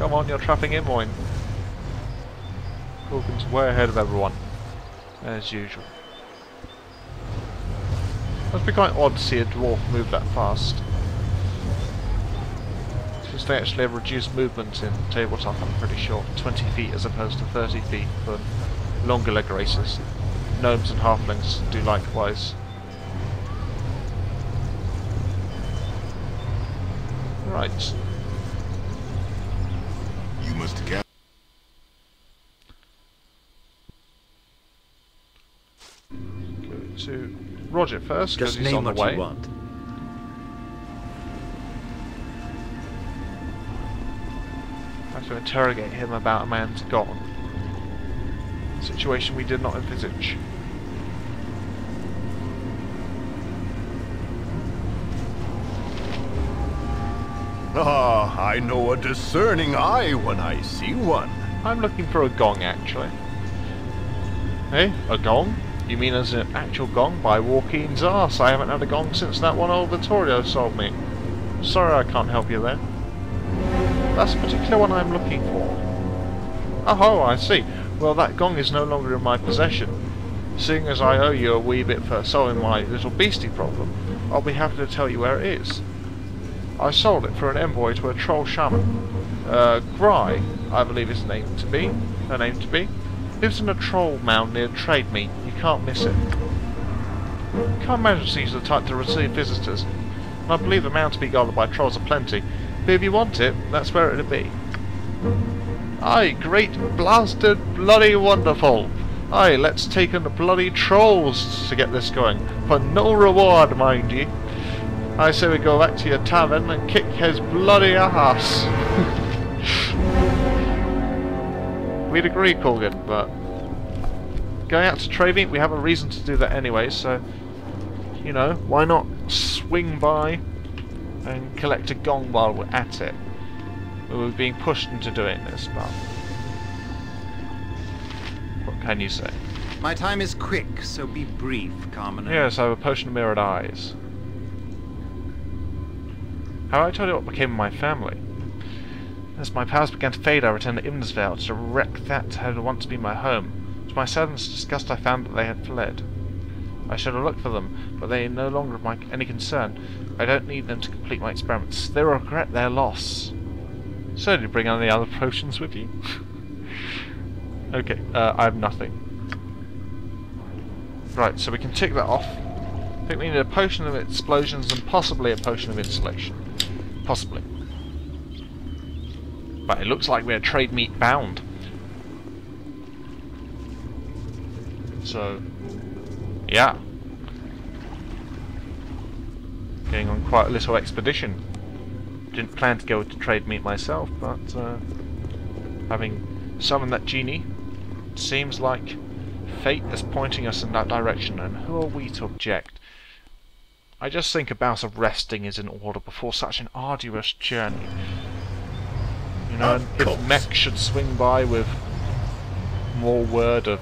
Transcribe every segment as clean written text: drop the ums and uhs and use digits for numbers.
Come on, you're trapping Imoin. Gorgon's way ahead of everyone, as usual. Must be quite odd to see a dwarf move that fast. Because they actually have reduced movement in tabletop, I'm pretty sure. 20 feet as opposed to 30 feet for longer leg races. Gnomes and halflings do likewise. Right. You must get. Go to Roger first, because Just he's on name the what way. you want. I have to interrogate him about a man's gone. Situation we did not envisage. Ah, I know a discerning eye when I see one. I'm looking for a gong, actually. Hey, a gong? You mean as an actual gong? By Walkeen's arse, I haven't had a gong since that one old Vittorio sold me. Sorry I can't help you there. That's the particular one I'm looking for. Oh, I see. Well, that gong is no longer in my possession. Seeing as I owe you a wee bit for solving my little beastie problem, I'll be happy to tell you where it is. I sold it for an envoy to a troll shaman. Gry, I believe his name to be. Her name to be. Lives in a troll mound near Trademeet. You can't miss it. Can't imagine she's the type to receive visitors. And I believe the mound to be guarded by trolls aplenty. But if you want it, that's where it'll be. Aye, great blasted bloody wonderful. Aye, let's take in the bloody trolls to get this going. For no reward, mind ye. I say we go back to your tavern and kick his bloody ass. We'd agree, Colgan, but going out to Trademeet, we have a reason to do that anyway, so, you know, why not swing by and collect a gong while we're at it? We were being pushed into doing this, but what can you say? My time is quick, so be brief, commoner. Yes, I have a potion of mirrored eyes. Have I told you what became of my family? As my powers began to fade, I returned to Imnesvale to wreck that had once been my home. To my sadness and disgust, I found that they had fled. I should have looked for them, but they are no longer of any concern. I don't need them to complete my experiments. They will regret their loss. So, did you bring any other potions with you? Okay, I have nothing. Right, so we can tick that off. I think we need a potion of explosions and possibly a potion of insulation. Possibly. But it looks like we're Trademeet bound. So, yeah. Getting on quite a little expedition. Didn't plan to go to Trademeet myself, but having summoned that genie, it seems like fate is pointing us in that direction, and who are we to object? I just think a bout of resting is in order before such an arduous journey. You know, and if Mech should swing by with more word of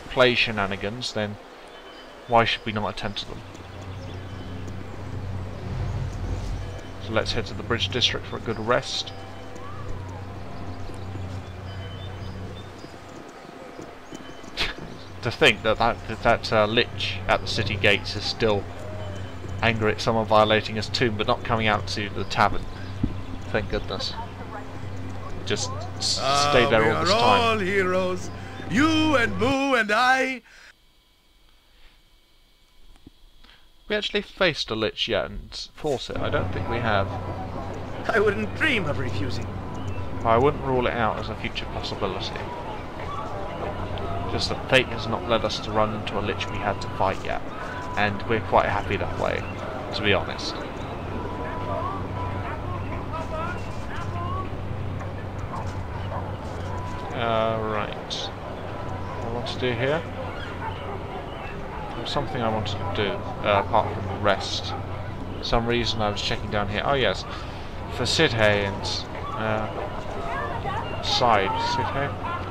play shenanigans, then why should we not attend to them? So let's head to the Bridge District for a good rest. To think that lich at the city gates is still angry at someone violating his tomb, but not coming out to the tavern. Thank goodness. Just stay there all this time. We are all heroes. You and Moo and I. We actually faced a lich yet and fought it. I don't think we have. I wouldn't dream of refusing. I wouldn't rule it out as a future possibility. Just that fate has not led us to run into a lich we had to fight yet, and we're quite happy that way, to be honest. Right. What I want to do here? There's something I wanted to do, apart from rest. For some reason I was checking down here. Oh yes, for Sidhe and Sidhe,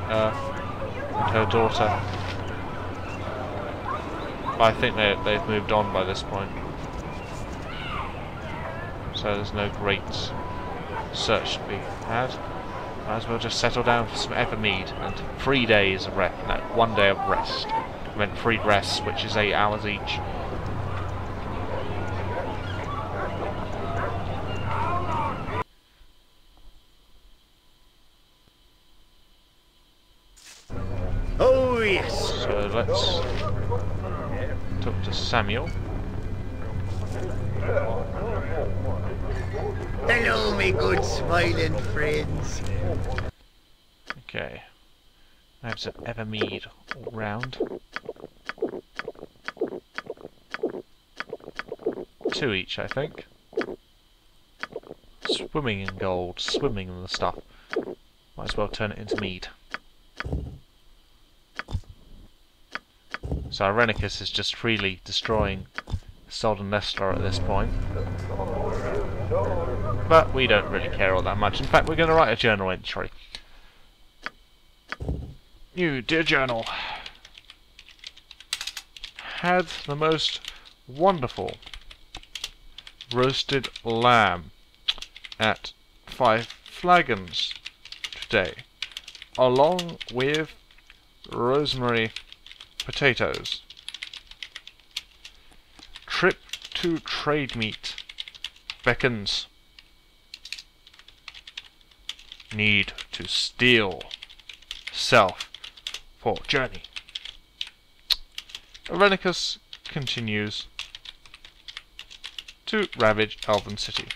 and her daughter. But I think they've moved on by this point. So there's no great search should be had. Might as well just settle down for some Evermead and 3 days of rest. No, 1 day of rest. I meant 3 rests, which is 8 hours each. Oh, yes. So let's talk to Samuel. Hello, me good smiling friends. Okay. I have some Evermead all round. 2 each, I think. Swimming in gold, swimming in the stuff. Might as well turn it into mead. So Irenicus is just freely destroying Solden Lestar at this point. But we don't really care all that much. In fact, we're going to write a journal entry. You, dear journal, had the most wonderful roasted lamb at 5 flagons today, along with rosemary potatoes. Trip to Trademeet beckons. Need to steal self for journey. Irenicus continues to ravage Elven City.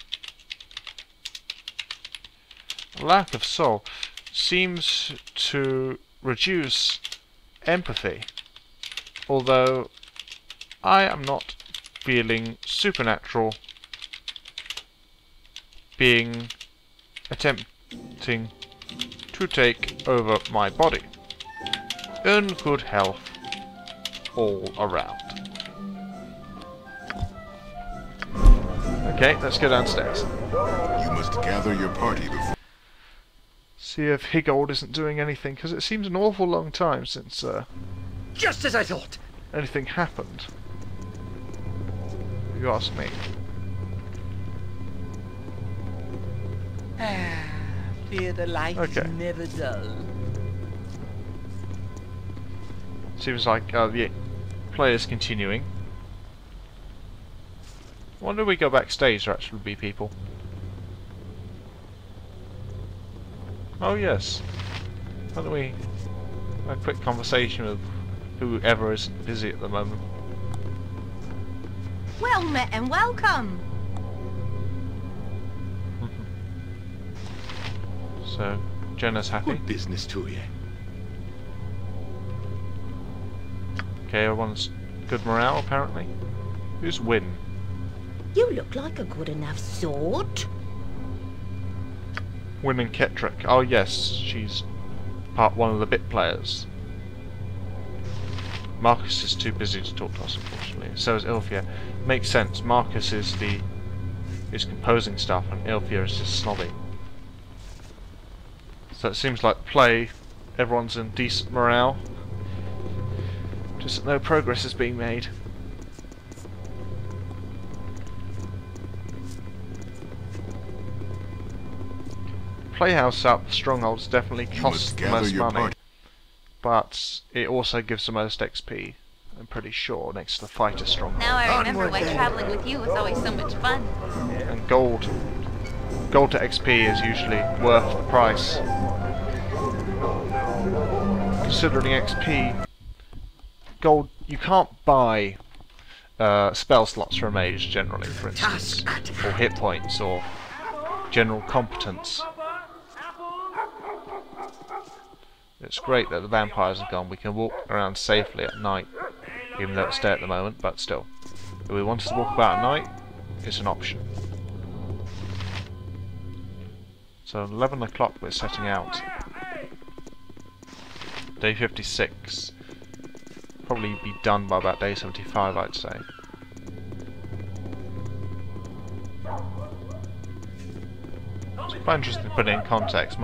Lack of soul seems to reduce empathy, although I am not feeling supernatural being attempting to take over my body. In good health all around. Okay, let's go downstairs. You must gather your party before... See if Higold isn't doing anything, because it seems an awful long time since Just as I thought. anything happened. If you ask me. Fear the light Okay. is never dull. Seems like the player's continuing. Wonder if we go backstage, there actually be people. Oh yes. Why don't we have a quick conversation with whoever is busy at the moment. Well met and welcome. So, Jenna's happy. What business to you? Okay, everyone's good morale apparently. Who's Win? You look like a good enough sort. Win and Ketrick. Oh yes, she's part one of the bit players. Marcus is too busy to talk to us, unfortunately. So is Ilfia. Makes sense. Marcus is composing stuff, and Ilfia is just snobby. So it seems like play, everyone's in decent morale. Just that no progress is being made. Playhouse up, strongholds definitely cost the most money, but it also gives the most XP, I'm pretty sure, next to the fighter stronghold. Now I remember why traveling with you was always so much fun. And gold to XP is usually worth the price. Considering XP, gold, you can't buy spell slots for a mage generally, for instance, or hit points, or general competence. It's great that the vampires are gone. We can walk around safely at night, even though it's day at the moment, but still. If we wanted to walk about at night, it's an option. So 11 o'clock we're setting out. Day 56. Probably be done by about day 75, I'd say. It's quite interesting to put it in context.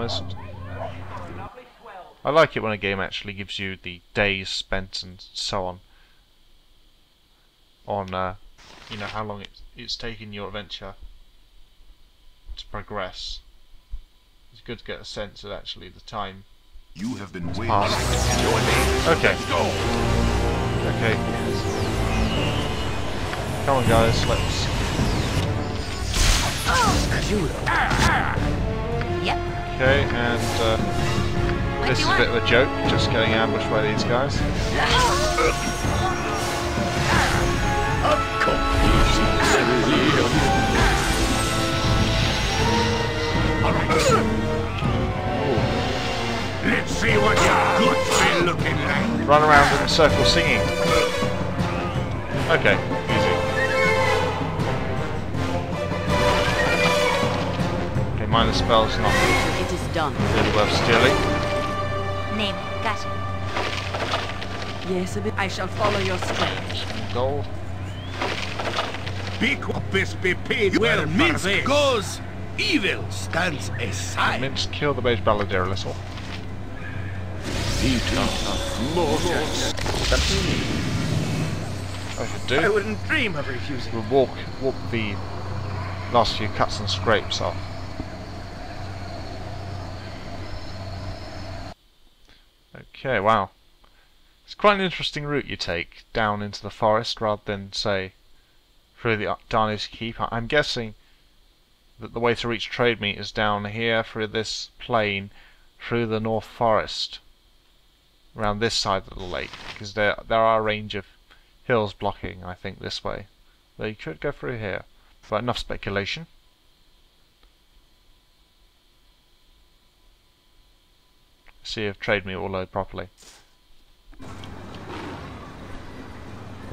I like it when a game actually gives you the days spent and so on. You know, how long it's taken your adventure to progress. It's good to get a sense of actually the time You have been waiting. passed. Okay. Okay. Come on, guys. Let's. Yep. Okay, and this is a bit of a joke. Just getting ambushed by these guys. Let's see what your guts been looking like. Run around in a circle singing. Okay, easy. Okay, minor spell's not It is done. really worth stealing. Name, got it. Yes, a bit. I shall follow your steps. Some gold. Big best be paid well for this. Goes, evil stands aside. Mince, kill the base Baldur a little. I should do. I wouldn't dream of refusing. We'll walk the last few cuts and scrapes off. Okay, wow. It's quite an interesting route you take down into the forest rather than, say, through the Darnay's Keep. I'm guessing that the way to reach Trademeet is down here through this plain, through the North Forest, around this side of the lake, because there are a range of hills blocking, I think, this way. Though you could go through here. But enough speculation. See if Trademeet will load properly.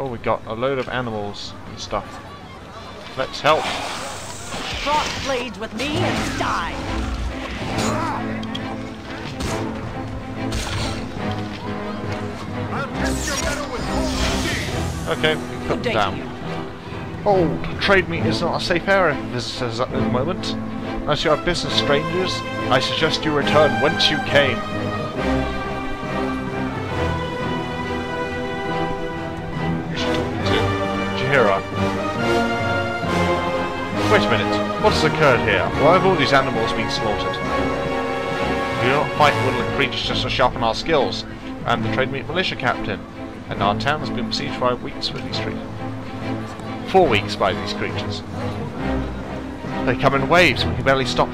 Oh, we got a load of animals and stuff. Let's help. Cross blades with me and die. Okay, we can put them Good day to down. you. Hold! Trademeet is not a safe area for visitors at the moment. Unless you are business strangers, I suggest you return whence you came. Who's she talking to? Jahira. Wait a minute, what has occurred here? Why have all these animals been slaughtered? We do not fight woodland creatures just to sharpen our skills. I am the Trademeet militia captain, and our town has been besieged for 5 weeks with these creatures. 4 weeks by these creatures. They come in waves, we can barely stop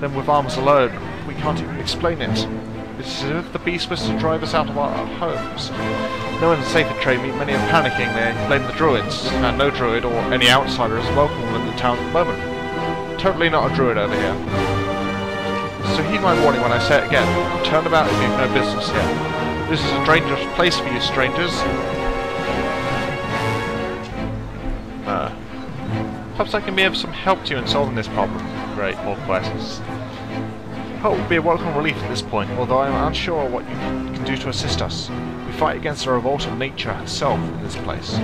them with arms alone. We can't even explain it. It's as if the beast was to drive us out of our homes. No one's safe at Trademeet, many are panicking, they blame the druids, and no druid or any outsider is welcome in the town at the moment. Totally not a druid over here. So heed my warning when I say it again. Turn about if you've no business here. This is a dangerous place for you strangers. Perhaps I can be of some help to you in solving this problem. Great, more quests. Hope will be a welcome relief at this point, although I am unsure what you can do to assist us. We fight against the revolt of nature herself in this place.